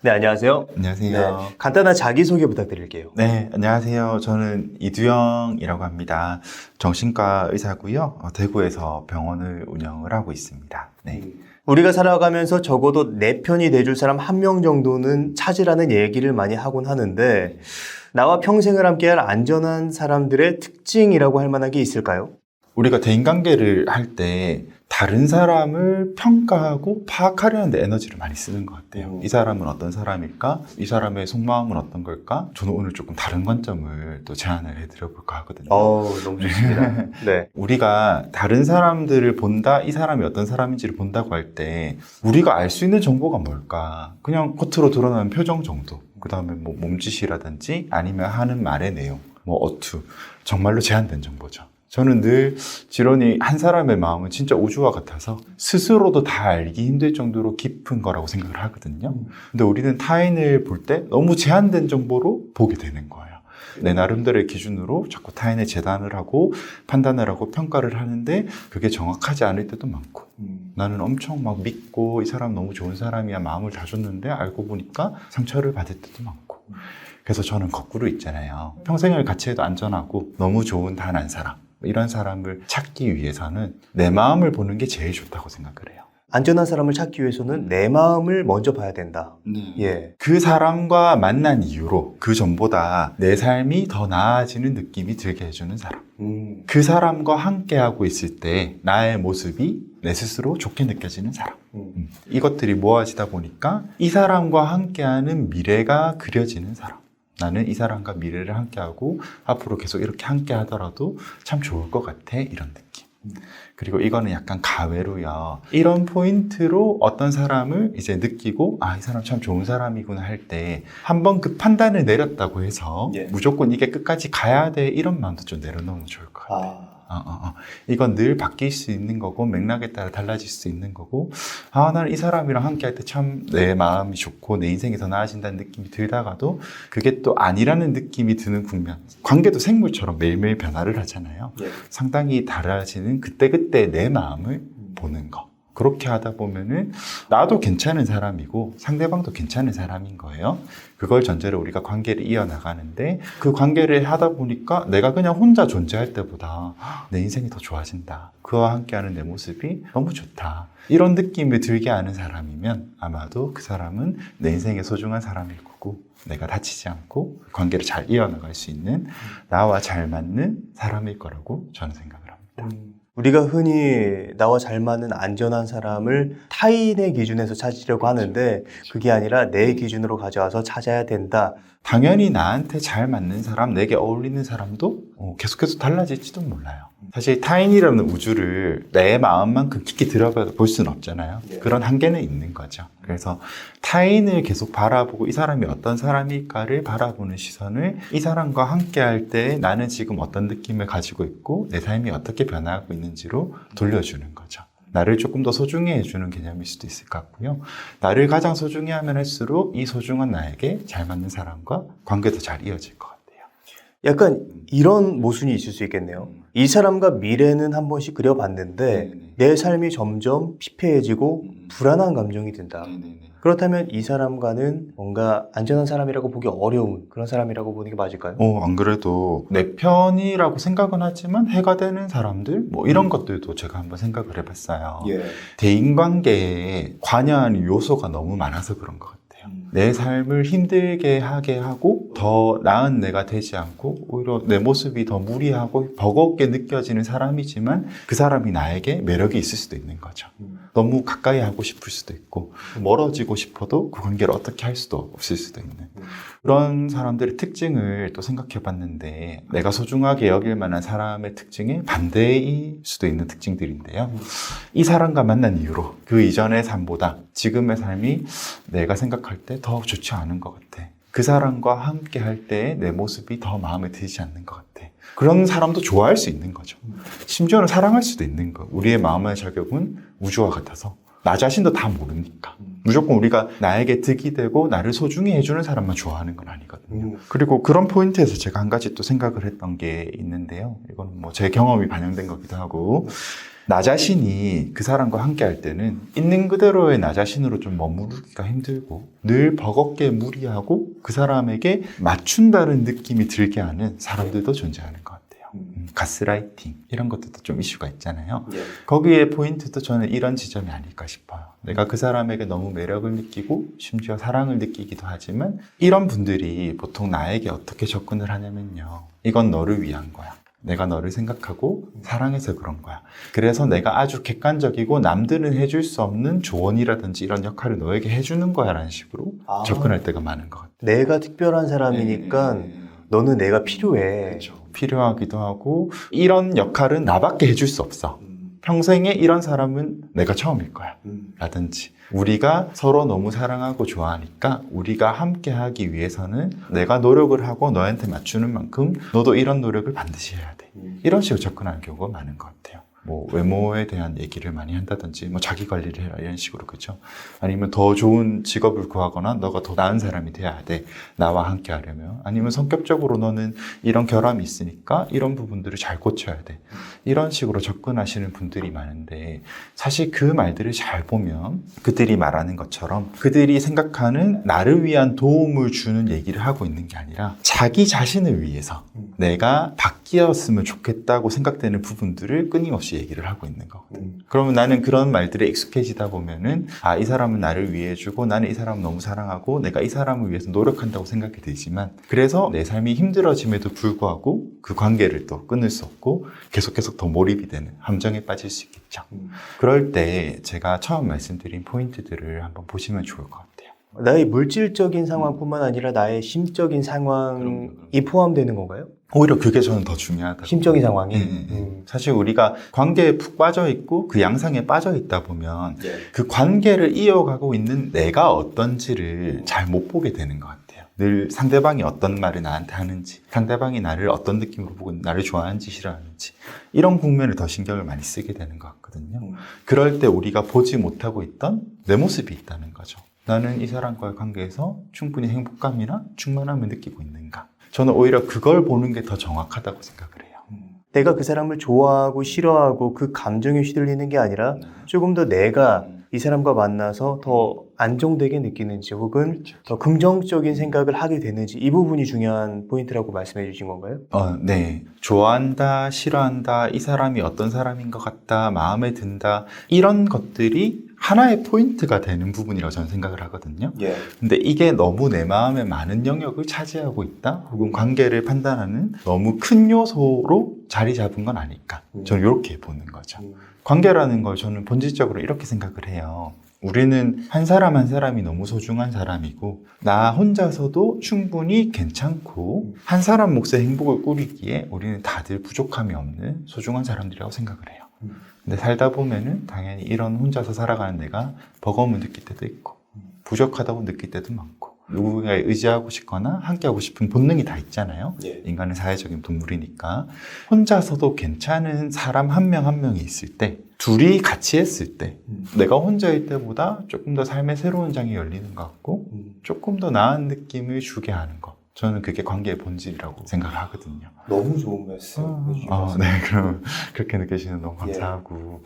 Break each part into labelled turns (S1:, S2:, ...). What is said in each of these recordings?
S1: 네, 안녕하세요.
S2: 안녕하세요.
S1: 네, 간단한 자기소개 부탁드릴게요.
S2: 네, 안녕하세요. 저는 이두영이라고 합니다. 정신과 의사고요. 대구에서 병원을 운영을 하고 있습니다. 네.
S1: 우리가 살아가면서 적어도 내 편이 돼줄 사람 한 명 정도는 찾으라는 얘기를 많이 하곤 하는데, 나와 평생을 함께할 안전한 사람들의 특징이라고 할 만한 게 있을까요?
S2: 우리가 대인관계를 할 때 다른 사람을 평가하고 파악하려는 데 에너지를 많이 쓰는 것 같아요. 이 사람은 어떤 사람일까? 이 사람의 속마음은 어떤 걸까? 저는 오늘 조금 다른 관점을 또 제안을 해드려볼까 하거든요.
S1: 너무 좋습니다. 네.
S2: 우리가 다른 사람들을 본다, 이 사람이 어떤 사람인지를 본다고 할 때 우리가 알 수 있는 정보가 뭘까? 그냥 겉으로 드러나는 표정 정도, 그 다음에 뭐 몸짓이라든지 아니면 하는 말의 내용, 뭐 어투, 정말로 제한된 정보죠. 저는 늘 지론이 한 사람의 마음은 진짜 우주와 같아서 스스로도 다 알기 힘들 정도로 깊은 거라고 생각을 하거든요. 근데 우리는 타인을 볼 때 너무 제한된 정보로 보게 되는 거예요. 내 나름대로의 기준으로 자꾸 타인을 재단을 하고 판단을 하고 평가를 하는데 그게 정확하지 않을 때도 많고, 나는 엄청 막 믿고 이 사람 너무 좋은 사람이야 마음을 다 줬는데 알고 보니까 상처를 받을 때도 많고. 그래서 저는 거꾸로 있잖아요. 평생을 같이 해도 안전하고 너무 좋은 단 한 사람, 이런 사람을 찾기 위해서는 내 마음을 보는 게 제일 좋다고 생각을 해요.
S1: 안전한 사람을 찾기 위해서는 내 마음을 먼저 봐야 된다.
S2: 네.
S1: 예.
S2: 그 사람과 만난 이후로 그 전보다 내 삶이 더 나아지는 느낌이 들게 해주는 사람. 그 사람과 함께하고 있을 때 나의 모습이 내 스스로 좋게 느껴지는 사람. 이것들이 모아지다 보니까 이 사람과 함께하는 미래가 그려지는 사람. 나는 이 사람과 미래를 함께하고 앞으로 계속 이렇게 함께 하더라도 참 좋을 것 같아, 이런 느낌. 그리고 이거는 약간 가외로요. 이런 포인트로 어떤 사람을 이제 느끼고, 아, 이 사람 참 좋은 사람이구나 할 때 한번 그 판단을 내렸다고 해서 무조건 이게 끝까지 가야 돼, 이런 마음도 좀 내려놓으면 좋을 것 같아요. 이건 늘 바뀔 수 있는 거고 맥락에 따라 달라질 수 있는 거고, 아, 나는 이 사람이랑 함께 할 때 참 내 마음이 좋고 내 인생이 더 나아진다는 느낌이 들다가도 그게 또 아니라는 느낌이 드는 국면. 관계도 생물처럼 매일매일 변화를 하잖아요. 상당히 달라지는 그때그때 내 마음을 보는 거. 그렇게 하다 보면은 나도 괜찮은 사람이고 상대방도 괜찮은 사람인 거예요. 그걸 전제로 우리가 관계를 이어나가는데, 그 관계를 하다 보니까 내가 그냥 혼자 존재할 때보다 내 인생이 더 좋아진다, 그와 함께하는 내 모습이 너무 좋다, 이런 느낌을 들게 하는 사람이면 아마도 그 사람은 내 인생의 소중한 사람일 거고, 내가 다치지 않고 관계를 잘 이어나갈 수 있는 나와 잘 맞는 사람일 거라고 저는 생각을 합니다.
S1: 우리가 흔히 나와 잘 맞는 안전한 사람을 타인의 기준에서 찾으려고 하는데, 그게 아니라 내 기준으로 가져와서 찾아야 된다.
S2: 당연히 나한테 잘 맞는 사람, 내게 어울리는 사람도 계속해서 달라질지도 몰라요. 사실 타인이라는 우주를 내 마음만큼 깊게 들여봐 볼 수는 없잖아요. 그런 한계는 있는 거죠. 그래서 타인을 계속 바라보고 이 사람이 어떤 사람일까를 바라보는 시선을 이 사람과 함께 할 때 나는 지금 어떤 느낌을 가지고 있고 내 삶이 어떻게 변화하고 있는지로 돌려주는 거죠. 나를 조금 더 소중히 해주는 개념일 수도 있을 것 같고요. 나를 가장 소중히 하면 할수록 이 소중한 나에게 잘 맞는 사람과 관계도 잘 이어질 것 같아요.
S1: 약간 이런 모순이 있을 수 있겠네요. 이 사람과 미래는 한 번씩 그려봤는데 내 삶이 점점 피폐해지고 불안한 감정이 든다. 그렇다면 이 사람과는 뭔가 안전한 사람이라고 보기 어려운 그런 사람이라고 보는 게 맞을까요?
S2: 안 그래도 내 편이라고 생각은 하지만 해가 되는 사람들, 뭐 이런 것들도 제가 한번 생각을 해봤어요. 대인관계에 관여하는 요소가 너무 많아서 그런 것 같아요. 내 삶을 힘들게 하게 하고 더 나은 내가 되지 않고 오히려 내 모습이 더 무리하고 버겁게 느껴지는 사람이지만 그 사람이 나에게 매력이 있을 수도 있는 거죠. 너무 가까이 하고 싶을 수도 있고 멀어지고 싶어도 그 관계를 어떻게 할 수도 없을 수도 있는 그런 사람들의 특징을 또 생각해 봤는데, 내가 소중하게 여길 만한 사람의 특징이 반대일 수도 있는 특징들인데요. 이 사람과 만난 이후로 그 이전의 삶보다 지금의 삶이 내가 생각할 때 더 좋지 않은 것 같아. 그 사람과 함께 할 때 내 모습이 더 마음에 들지 않는 것 같아. 그런 사람도 좋아할 수 있는 거죠. 심지어는 사랑할 수도 있는 거. 우리의 마음의 자격은 우주와 같아서 나 자신도 다 모르니까. 무조건 우리가 나에게 득이 되고 나를 소중히 해주는 사람만 좋아하는 건 아니거든요. 그리고 그런 포인트에서 제가 한 가지 또 생각을 했던 게 있는데요. 이건 뭐 제 경험이 반영된 거기도 하고, 나 자신이 그 사람과 함께 할 때는 있는 그대로의 나 자신으로 좀 머무르기가 힘들고 늘 버겁게 무리하고 그 사람에게 맞춘다는 느낌이 들게 하는 사람들도 존재하는 것 같아요. 가스라이팅 이런 것들도 좀 이슈가 있잖아요. 거기에 포인트도 저는 이런 지점이 아닐까 싶어요. 내가 그 사람에게 너무 매력을 느끼고 심지어 사랑을 느끼기도 하지만 이런 분들이 보통 나에게 어떻게 접근을 하냐면요. 이건 너를 위한 거야. 내가 너를 생각하고 사랑해서 그런 거야. 그래서 내가 아주 객관적이고 남들은 해줄 수 없는 조언이라든지 이런 역할을 너에게 해주는 거야 라는 식으로 접근할 때가 많은 것 같아요.
S1: 내가 특별한 사람이니까 너는 내가 필요해.
S2: 그렇죠. 필요하기도 하고 이런 역할은 나밖에 해줄 수 없어. 평생에 이런 사람은 내가 처음일 거야 라든지 우리가 서로 너무 사랑하고 좋아하니까 우리가 함께 하기 위해서는 내가 노력을 하고 너한테 맞추는 만큼 너도 이런 노력을 반드시 해야 돼. 이런 식으로 접근하는 경우가 많은 것 같아요. 뭐 외모에 대한 얘기를 많이 한다든지 뭐 자기 관리를 해라 이런 식으로 그죠. 아니면 더 좋은 직업을 구하거나 너가 더 나은 사람이 돼야 돼. 나와 함께 하려면. 아니면 성격적으로 너는 이런 결함이 있으니까 이런 부분들을 잘 고쳐야 돼. 이런 식으로 접근하시는 분들이 많은데 사실 그 말들을 잘 보면 그들이 말하는 것처럼 그들이 생각하는 나를 위한 도움을 주는 얘기를 하고 있는 게 아니라 자기 자신을 위해서 내가 바뀌었으면 좋겠다고 생각되는 부분들을 끊임없이 얘기를 하고 있는 거거든. 그러면 나는 그런 말들에 익숙해지다 보면은 아, 이 사람은 나를 위해주고 나는 이 사람을 너무 사랑하고 내가 이 사람을 위해서 노력한다고 생각이 들지만 그래서 내 삶이 힘들어짐에도 불구하고 그 관계를 또 끊을 수 없고 계속 더 몰입이 되는 함정에 빠질 수 있겠죠. 그럴 때 제가 처음 말씀드린 포인트들을 한번 보시면 좋을 것 같아요.
S1: 나의 물질적인 상황뿐만 아니라 나의 심적인 상황이 포함되는 건가요?
S2: 오히려 그게 저는 더 중요하다고.
S1: 심적인 상황이?
S2: 사실 우리가 관계에 푹 빠져 있고 그 양상에 빠져 있다 보면 그 관계를 이어가고 있는 내가 어떤지를 잘 못 보게 되는 것 같아요. 늘 상대방이 어떤 말을 나한테 하는지, 상대방이 나를 어떤 느낌으로 보고 나를 좋아하는지 싫어하는지 이런 국면을 더 신경을 많이 쓰게 되는 것 같거든요. 그럴 때 우리가 보지 못하고 있던 내 모습이 있다는 거죠. 나는 이 사람과의 관계에서 충분히 행복감이나 충만함을 느끼고 있는가? 저는 오히려 그걸 보는 게 더 정확하다고 생각을 해요.
S1: 내가 그 사람을 좋아하고 싫어하고 그 감정에 휘둘리는 게 아니라 조금 더 내가 이 사람과 만나서 더 안정되게 느끼는지 혹은 더 긍정적인 생각을 하게 되는지 이 부분이 중요한 포인트라고 말씀해 주신 건가요?
S2: 네. 좋아한다, 싫어한다, 이 사람이 어떤 사람인 것 같다, 마음에 든다 이런 것들이 하나의 포인트가 되는 부분이라고 저는 생각을 하거든요. 근데 이게 너무 내 마음에 많은 영역을 차지하고 있다 혹은 관계를 판단하는 너무 큰 요소로 자리 잡은 건 아닐까 저는 이렇게 보는 거죠. 관계라는 걸 저는 본질적으로 이렇게 생각을 해요. 우리는 한 사람 한 사람이 너무 소중한 사람이고 나 혼자서도 충분히 괜찮고 한 사람 몫의 행복을 꾸리기에 우리는 다들 부족함이 없는 소중한 사람들이라고 생각을 해요. 근데 살다 보면은 당연히 이런 혼자서 살아가는 내가 버거움을 느낄 때도 있고 부족하다고 느낄 때도 많고 누군가에 의지하고 싶거나 함께하고 싶은 본능이 다 있잖아요. 인간은 사회적인 동물이니까 혼자서도 괜찮은 사람 한 명 한 명이 있을 때 둘이 같이 했을 때 내가 혼자일 때보다 조금 더 삶의 새로운 장이 열리는 것 같고 조금 더 나은 느낌을 주게 하는 것 저는 그게 관계의 본질이라고 생각을 하거든요.
S1: 너무 좋은 말씀 해주셨습니다.
S2: 네, 그럼 그렇게 느끼시면 너무 감사하고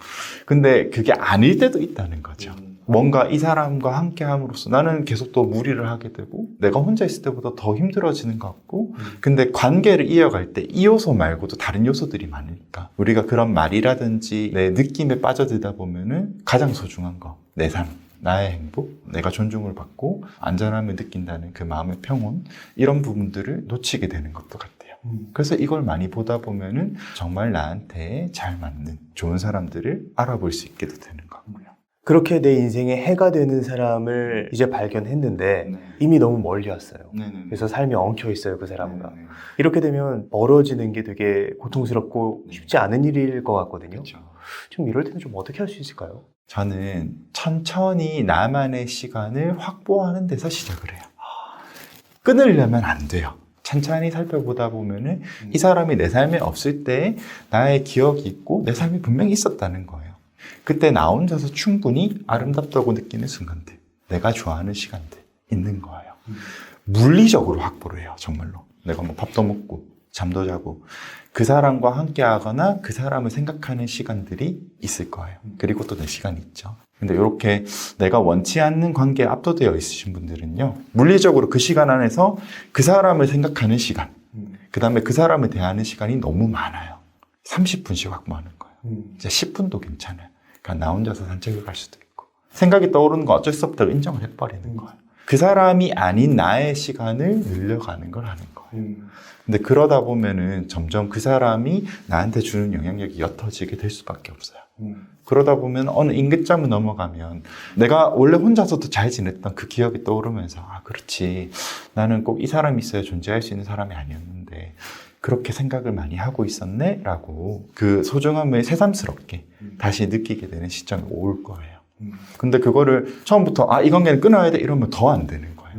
S2: 근데 그게 아닐 때도 있다는 거죠. 뭔가 이 사람과 함께 함으로써 나는 계속 더 무리를 하게 되고 내가 혼자 있을 때보다 더 힘들어지는 것 같고 근데 관계를 이어갈 때 이 요소 말고도 다른 요소들이 많으니까 우리가 그런 말이라든지 내 느낌에 빠져들다 보면은 가장 소중한 거 내 삶, 나의 행복, 내가 존중을 받고 안전함을 느낀다는 그 마음의 평온 이런 부분들을 놓치게 되는 것도 같아요. 그래서 이걸 많이 보다 보면은 정말 나한테 잘 맞는 좋은 사람들을 알아볼 수 있게 되는 것 같고요.
S1: 그렇게 내 인생에 해가 되는 사람을 이제 발견했는데 이미 너무 멀리 왔어요. 그래서 삶이 엉켜 있어요, 그 사람과. 이렇게 되면 멀어지는 게 되게 고통스럽고 쉽지 않은 일일 것 같거든요. 좀 이럴 때는 좀 어떻게 할 수 있을까요?
S2: 저는 천천히 나만의 시간을 확보하는 데서 시작을 해요. 끊으려면 안 돼요. 천천히 살펴보다 보면은 이 사람이 내 삶에 없을 때 나의 기억이 있고 내 삶이 분명히 있었다는 거예요. 그때 나 혼자서 충분히 아름답다고 느끼는 순간들, 내가 좋아하는 시간들 있는 거예요. 물리적으로 확보를 해요, 정말로. 내가 뭐 밥도 먹고 잠도 자고 그 사람과 함께 하거나 그 사람을 생각하는 시간들이 있을 거예요. 그리고 또 내 시간이 있죠. 근데 이렇게 내가 원치 않는 관계에 압도되어 있으신 분들은요, 물리적으로 그 시간 안에서 그 사람을 생각하는 시간, 그 다음에 그 사람을 대하는 시간이 너무 많아요. 30분씩 확보하는 거예요. 이제 10분도 괜찮아요. 그러니까 나 혼자서 산책을 갈 수도 있고, 생각이 떠오르는 거 어쩔 수 없다고 인정을 해버리는 거예요. 그 사람이 아닌 나의 시간을 늘려가는 걸 하는 거예요. 근데 그러다 보면은 점점 그 사람이 나한테 주는 영향력이 옅어지게 될 수밖에 없어요. 그러다 보면 어느 임계점을 넘어가면 내가 원래 혼자서도 잘 지냈던 그 기억이 떠오르면서 아, 그렇지. 나는 꼭 이 사람이 있어야 존재할 수 있는 사람이 아니었는데 그렇게 생각을 많이 하고 있었네? 라고 그 소중함을 새삼스럽게 다시 느끼게 되는 시점이 올 거예요. 근데 그거를 처음부터 아, 이 관계는 끊어야 돼 이러면 더 안 되는 거예요.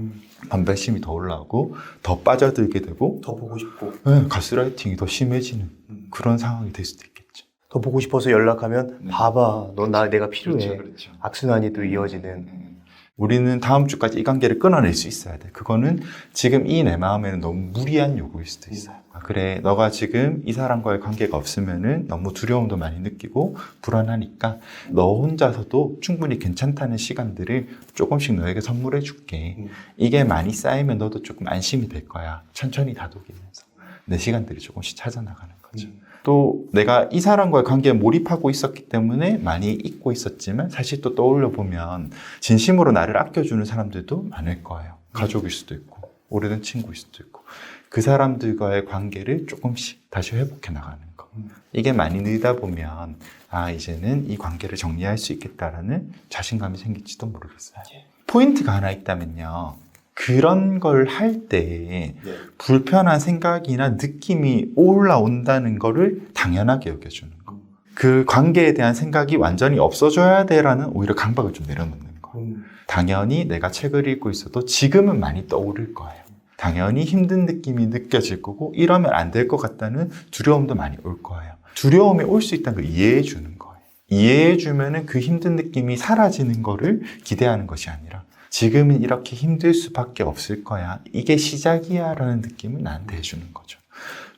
S2: 반발심이 더 올라오고 더 빠져들게 되고
S1: 더 보고 싶고
S2: 가스라이팅이 더 심해지는 그런 상황이 될 수도 있겠죠.
S1: 더 보고 싶어서 연락하면 봐봐 넌 내가 필요해.
S2: 그렇죠.
S1: 악순환이 또 이어지는.
S2: 우리는 다음 주까지 이 관계를 끊어낼 수 있어야 돼. 그거는 지금 이 내 마음에는 너무 무리한 요구일 수도 있어요. 아, 그래, 너가 지금 이 사람과의 관계가 없으면은 너무 두려움도 많이 느끼고 불안하니까 너 혼자서도 충분히 괜찮다는 시간들을 조금씩 너에게 선물해 줄게. 이게 많이 쌓이면 너도 조금 안심이 될 거야. 천천히 다독이면서 내 시간들을 조금씩 찾아나가는 거죠. 또 내가 이 사람과의 관계에 몰입하고 있었기 때문에 많이 잊고 있었지만 사실 또 떠올려 보면 진심으로 나를 아껴주는 사람들도 많을 거예요. 가족일 수도 있고 오래된 친구일 수도 있고 그 사람들과의 관계를 조금씩 다시 회복해 나가는 거. 이게 많이 늘다 보면 아, 이제는 이 관계를 정리할 수 있겠다라는 자신감이 생길지도 모르겠어요. 포인트가 하나 있다면요. 그런 걸 할 때 불편한 생각이나 느낌이 올라온다는 거를 당연하게 여겨주는 거. 그 관계에 대한 생각이 완전히 없어져야 돼라는 오히려 강박을 좀 내려놓는 거예요. 당연히 내가 책을 읽고 있어도 지금은 많이 떠오를 거예요. 당연히 힘든 느낌이 느껴질 거고 이러면 안 될 것 같다는 두려움도 많이 올 거예요. 두려움이 올 수 있다는 걸 이해해 주는 거예요. 이해해 주면은 그 힘든 느낌이 사라지는 거를 기대하는 것이 아니라 지금은 이렇게 힘들 수밖에 없을 거야. 이게 시작이야 라는 느낌을 나한테 해주는 거죠.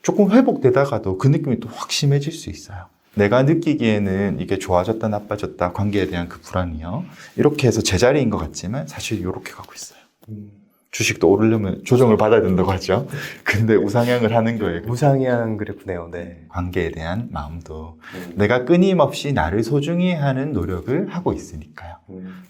S2: 조금 회복되다가도 그 느낌이 또 확 심해질 수 있어요. 내가 느끼기에는 이게 좋아졌다 나빠졌다 관계에 대한 그 불안이요. 이렇게 해서 제자리인 것 같지만 사실 이렇게 가고 있어요. 주식도 오르려면 조정을 받아야 된다고 하죠. 근데 우상향을 하는 거예요.
S1: 우상향 그래프네요. 네.
S2: 관계에 대한 마음도 내가 끊임없이 나를 소중히 하는 노력을 하고 있으니까요.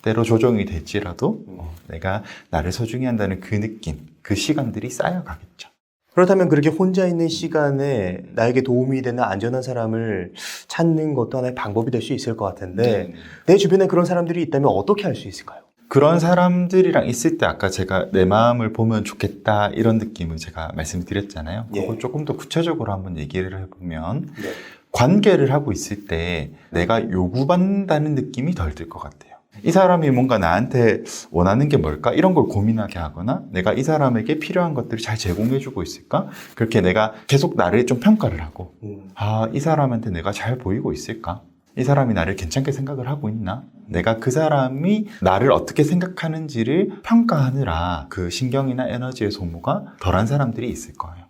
S2: 때로 조정이 될지라도 내가 나를 소중히 한다는 그 느낌, 그 시간들이 쌓여가겠죠.
S1: 그렇다면 그렇게 혼자 있는 시간에 나에게 도움이 되는 안전한 사람을 찾는 것도 하나의 방법이 될 수 있을 것 같은데 내 주변에 그런 사람들이 있다면 어떻게 할 수 있을까요?
S2: 그런 사람들이랑 있을 때 아까 제가 내 마음을 보면 좋겠다 이런 느낌을 제가 말씀드렸잖아요. 그걸 조금 더 구체적으로 한번 얘기를 해보면 관계를 하고 있을 때 내가 요구받는다는 느낌이 덜 들 것 같아요. 이 사람이 뭔가 나한테 원하는 게 뭘까? 이런 걸 고민하게 하거나 내가 이 사람에게 필요한 것들을 잘 제공해주고 있을까? 그렇게 내가 계속 나를 좀 평가를 하고 아, 이 사람한테 내가 잘 보이고 있을까? 이 사람이 나를 괜찮게 생각을 하고 있나? 내가 그 사람이 나를 어떻게 생각하는지를 평가하느라 그 신경이나 에너지의 소모가 덜한 사람들이 있을 거예요.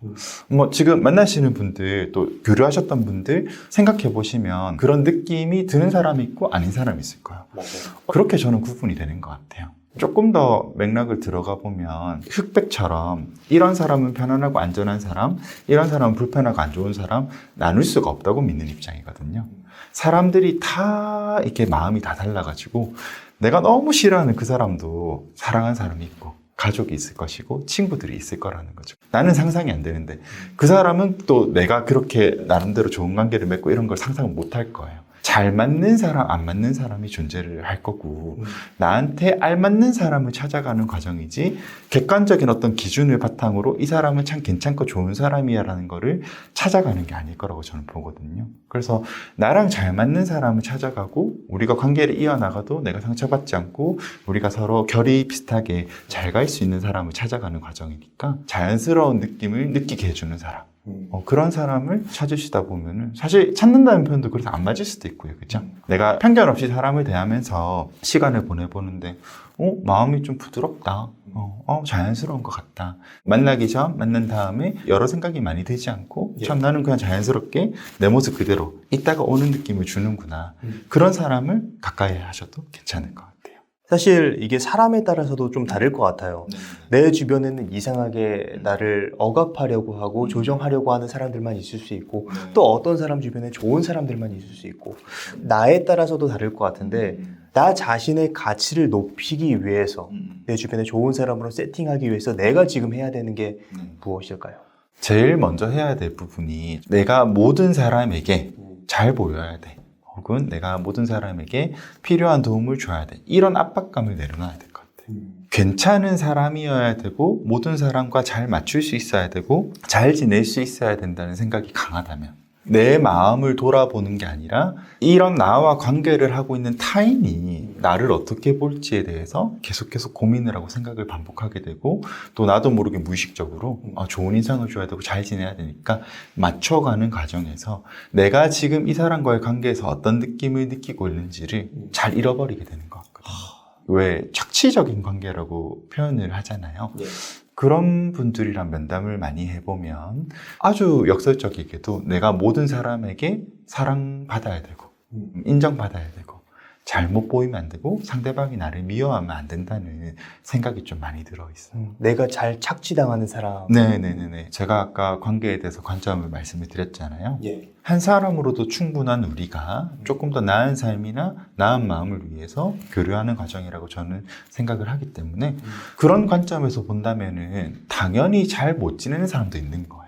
S2: 뭐 지금 만나시는 분들 또 교류하셨던 분들 생각해 보시면 그런 느낌이 드는 사람이 있고 아닌 사람이 있을 거예요.
S1: 맞아요.
S2: 그렇게 저는 구분이 되는 것 같아요. 조금 더 맥락을 들어가 보면 흑백처럼 이런 사람은 편안하고 안전한 사람, 이런 사람은 불편하고 안 좋은 사람 나눌 수가 없다고 믿는 입장이거든요. 사람들이 다 이렇게 마음이 다 달라가지고 내가 너무 싫어하는 그 사람도 사랑하는 사람이 있고 가족이 있을 것이고 친구들이 있을 거라는 거죠. 나는 상상이 안 되는데 그 사람은 또 내가 그렇게 나름대로 좋은 관계를 맺고 이런 걸 상상을 못 할 거예요. 잘 맞는 사람, 안 맞는 사람이 존재를 할 거고 나한테 알맞는 사람을 찾아가는 과정이지 객관적인 어떤 기준을 바탕으로 이 사람은 참 괜찮고 좋은 사람이야 라는 거를 찾아가는 게 아닐 거라고 저는 보거든요. 그래서 나랑 잘 맞는 사람을 찾아가고 우리가 관계를 이어나가도 내가 상처받지 않고 우리가 서로 결이 비슷하게 잘 갈 수 있는 사람을 찾아가는 과정이니까 자연스러운 느낌을 느끼게 해주는 사람, 그런 사람을 찾으시다 보면은 사실 찾는다는 표현도 그래서 안 맞을 수도 있고요. 그죠? 내가 편견 없이 사람을 대하면서 시간을 보내보는데 마음이 좀 부드럽다. 자연스러운 것 같다. 만나기 전, 만난 다음에 여러 생각이 많이 들지 않고 참 나는 그냥 자연스럽게 내 모습 그대로 있다가 오는 느낌을 주는구나. 그런 사람을 가까이 하셔도 괜찮을 것 같아요.
S1: 사실 이게 사람에 따라서도 좀 다를 것 같아요. 내 주변에는 이상하게 나를 억압하려고 하고 조정하려고 하는 사람들만 있을 수 있고 또 어떤 사람 주변에 좋은 사람들만 있을 수 있고 나에 따라서도 다를 것 같은데 나 자신의 가치를 높이기 위해서 내 주변에 좋은 사람으로 세팅하기 위해서 내가 지금 해야 되는 게 무엇일까요?
S2: 제일 먼저 해야 될 부분이 내가 모든 사람에게 잘 보여야 돼. 혹은 내가 모든 사람에게 필요한 도움을 줘야 돼. 이런 압박감을 내려놔야 될 것 같아요. 괜찮은 사람이어야 되고 모든 사람과 잘 맞출 수 있어야 되고 잘 지낼 수 있어야 된다는 생각이 강하다면 내 마음을 돌아보는 게 아니라 이런 나와 관계를 하고 있는 타인이 나를 어떻게 볼지에 대해서 계속 고민을 하고 생각을 반복하게 되고 또 나도 모르게 무의식적으로 좋은 인상을 줘야 되고 잘 지내야 되니까 맞춰가는 과정에서 내가 지금 이 사람과의 관계에서 어떤 느낌을 느끼고 있는지를 잘 잃어버리게 되는 것 같거든요. 왜 착취적인 관계라고 표현을 하잖아요. 그런 분들이랑 면담을 많이 해보면 아주 역설적이게도 내가 모든 사람에게 사랑받아야 되고 인정받아야 되고 잘못 보이면 안 되고 상대방이 나를 미워하면 안 된다는 생각이 좀 많이 들어있어요.
S1: 내가 잘 착취당하는 사람.
S2: 네네네. 제가 아까 관계에 대해서 관점을 말씀을 드렸잖아요. 한 사람으로도 충분한 우리가 조금 더 나은 삶이나 나은 마음을 위해서 교류하는 과정이라고 저는 생각을 하기 때문에 그런 관점에서 본다면은 당연히 잘 못 지내는 사람도 있는 거예요.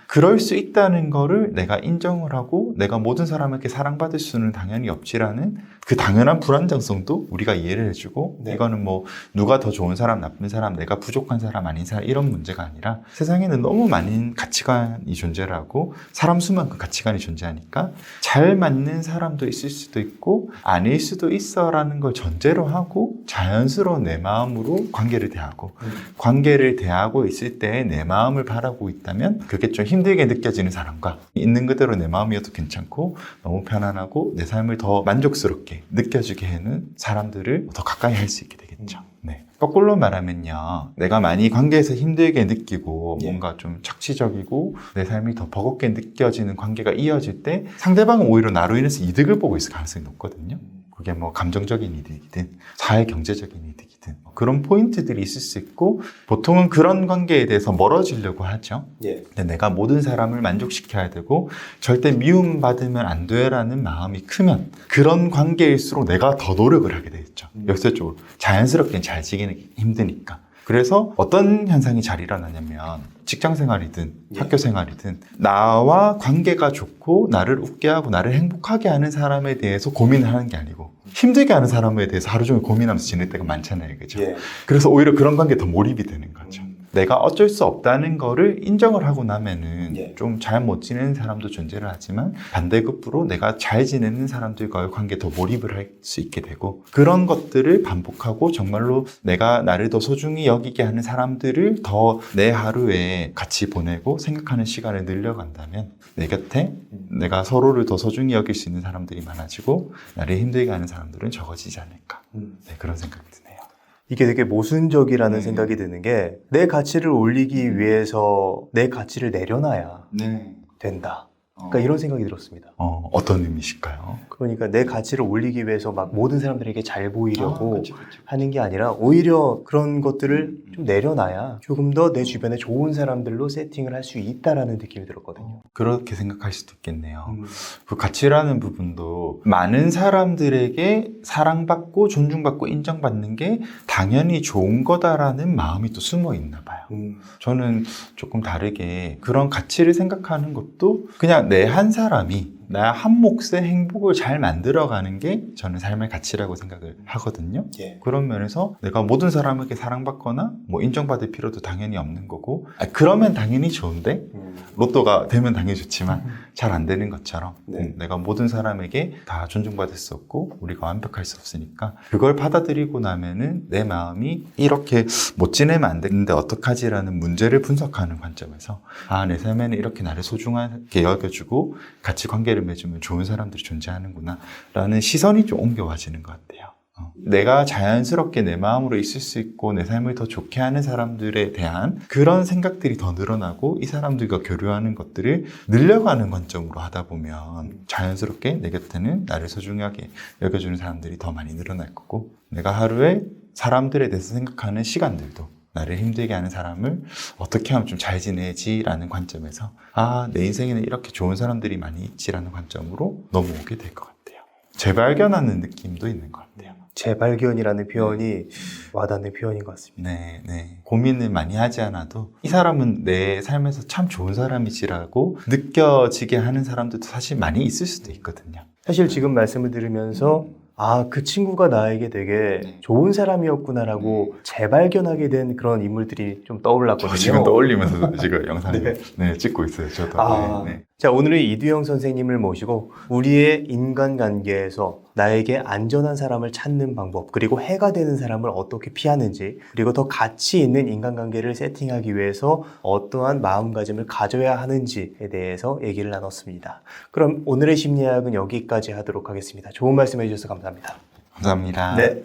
S2: 그럴 수 있다는 거를 내가 인정을 하고 내가 모든 사람에게 사랑받을 수는 당연히 없지라는 그 당연한 불안정성도 우리가 이해를 해주고 이거는 뭐 누가 더 좋은 사람, 나쁜 사람, 내가 부족한 사람, 아닌 사람 이런 문제가 아니라 세상에는 너무 많은 가치관이 존재하고 사람 수만큼 가치관이 존재하니까 잘 맞는 사람도 있을 수도 있고 아닐 수도 있어라는 걸 전제로 하고 자연스러운 내 마음으로 관계를 대하고 관계를 대하고 있을 때 내 마음을 바라고 있다면 그게 좀 힘들게 느껴지는 사람과 있는 그대로 내 마음이어도 괜찮고 너무 편안하고 내 삶을 더 만족스럽게 느껴지게 하는 사람들을 더 가까이 할 수 있게 되겠죠. 네. 거꾸로 말하면요. 내가 많이 관계에서 힘들게 느끼고 뭔가 좀 착취적이고 내 삶이 더 버겁게 느껴지는 관계가 이어질 때 상대방은 오히려 나로 인해서 이득을 보고 있을 가능성이 높거든요. 그게 뭐 감정적인 이득이든 사회 경제적인 이득이든 그런 포인트들이 있을 수 있고 보통은 그런 관계에 대해서 멀어지려고 하죠. 근데 내가 모든 사람을 만족시켜야 되고 절대 미움받으면 안 돼라는 마음이 크면 그런 관계일수록 내가 더 노력을 하게 되겠죠. 역설적으로 자연스럽게 잘 지내기 힘드니까. 그래서 어떤 현상이 잘 일어나냐면 직장 생활이든 학교 생활이든 나와 관계가 좋고 나를 웃게 하고 나를 행복하게 하는 사람에 대해서 고민을 하는 게 아니고 힘들게 하는 사람에 대해서 하루 종일 고민하면서 지낼 때가 많잖아요. 그죠? 그래서 오히려 그런 관계에 더 몰입이 되는 거죠. 내가 어쩔 수 없다는 거를 인정을 하고 나면은 좀 잘 못 지내는 사람도 존재를 하지만 반대급부로 내가 잘 지내는 사람들과의 관계에 더 몰입을 할 수 있게 되고 그런 것들을 반복하고 정말로 내가 나를 더 소중히 여기게 하는 사람들을 더 내 하루에 같이 보내고 생각하는 시간을 늘려간다면 내 곁에 내가 서로를 더 소중히 여길 수 있는 사람들이 많아지고 나를 힘들게 하는 사람들은 적어지지 않을까. 네, 그런 생각이 드네요.
S1: 이게 되게 모순적이라는 생각이 드는 게 내 가치를 올리기 위해서 내 가치를 내려놔야 된다. 그러니까 이런 생각이 들었습니다.
S2: 어떤 의미실까요?
S1: 그러니까 내 가치를 올리기 위해서 막 모든 사람들에게 잘 보이려고 하는 게 아니라 오히려 그런 것들을 좀 내려놔야 조금 더 내 주변에 좋은 사람들로 세팅을 할 수 있다라는 느낌이 들었거든요.
S2: 그렇게 생각할 수도 있겠네요. 그 가치라는 부분도 많은 사람들에게 사랑받고 존중받고 인정받는 게 당연히 좋은 거다라는 마음이 또 숨어 있나 봐요. 저는 조금 다르게 그런 가치를 생각하는 것도 그냥 내 한 사람이 나 한 몫의 행복을 잘 만들어가는 게 저는 삶의 가치라고 생각을 하거든요.
S1: 예.
S2: 그런 면에서 내가 모든 사람에게 사랑받거나 뭐 인정받을 필요도 당연히 없는 거고, 그러면 당연히 좋은데 로또가 되면 당연히 좋지만 잘 안 되는 것처럼
S1: 네.
S2: 내가 모든 사람에게 다 존중받을 수 없고 우리가 완벽할 수 없으니까 그걸 받아들이고 나면은 내 마음이 이렇게 못 지내면 안 되는데 어떡하지라는 문제를 분석하는 관점에서 내 삶에는 이렇게 나를 소중하게 여겨주고 같이 관계를 맺으면 좋은 사람들이 존재하는구나 라는 시선이 좀 옮겨와지는 것 같아요. 내가 자연스럽게 내 마음으로 있을 수 있고 내 삶을 더 좋게 하는 사람들에 대한 그런 생각들이 더 늘어나고 이 사람들과 교류하는 것들을 늘려가는 관점으로 하다 보면 자연스럽게 내 곁에는 나를 소중하게 여겨주는 사람들이 더 많이 늘어날 거고, 내가 하루에 사람들에 대해서 생각하는 시간들도 나를 힘들게 하는 사람을 어떻게 하면 좀 잘 지내지라는 관점에서 내 인생에는 이렇게 좋은 사람들이 많이 있지라는 관점으로 넘어오게 될 것 같아요. 재발견하는 느낌도 있는 것 같아요.
S1: 재발견이라는 표현이 와닿는 표현인 것 같습니다.
S2: 네. 고민을 많이 하지 않아도 이 사람은 내 삶에서 참 좋은 사람이지라고 느껴지게 하는 사람들도 사실 많이 있을 수도 있거든요.
S1: 사실 지금 말씀을 들으면서 그 친구가 나에게 되게 좋은 사람이었구나라고 재발견하게 된 그런 인물들이 좀 떠올랐거든요.
S2: 저 지금 떠올리면서 지금 영상을 찍고 있어요. 저도. 네.
S1: 자, 오늘은 이두영 선생님을 모시고 우리의 인간관계에서 나에게 안전한 사람을 찾는 방법, 그리고 해가 되는 사람을 어떻게 피하는지, 그리고 더 가치 있는 인간관계를 세팅하기 위해서 어떠한 마음가짐을 가져야 하는지에 대해서 얘기를 나눴습니다. 그럼 오늘의 심리학은 여기까지 하도록 하겠습니다. 좋은 말씀 해주셔서 감사합니다.
S2: 감사합니다.
S1: 네.